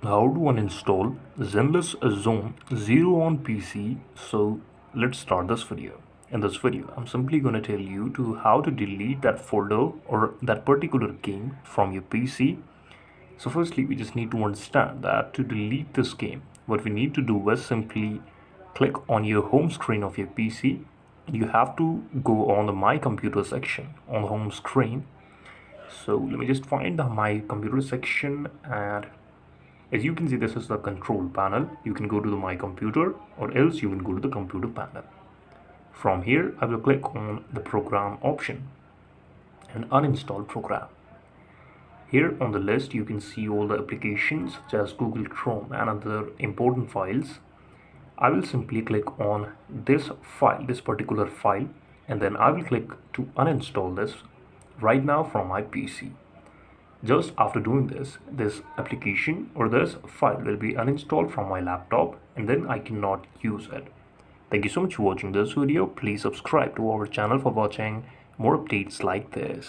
how to uninstall Zenless Zone 0 on PC. So let's start this video. In this video, I'm simply going to tell you to how to delete that folder or that particular game from your PC. So firstly, we just need to understand that to delete this game, what we need to do is simply click on your home screen of your PC. You have to go on the My Computer section on the home screen. So let me just find the My Computer section, and as you can see, this is the control panel. You can go to the My Computer, or else you can go to the computer panel. From here, I will click on the program option and uninstall program. Here on the list, you can see all the applications such as Google Chrome and other important files. I will simply click on this file, this particular file, and then I will click to uninstall this right now from my PC. Just after doing this, this application or this file will be uninstalled from my laptop, and then I cannot use it. Thank you so much for watching this video. Please subscribe to our channel for watching more updates like this.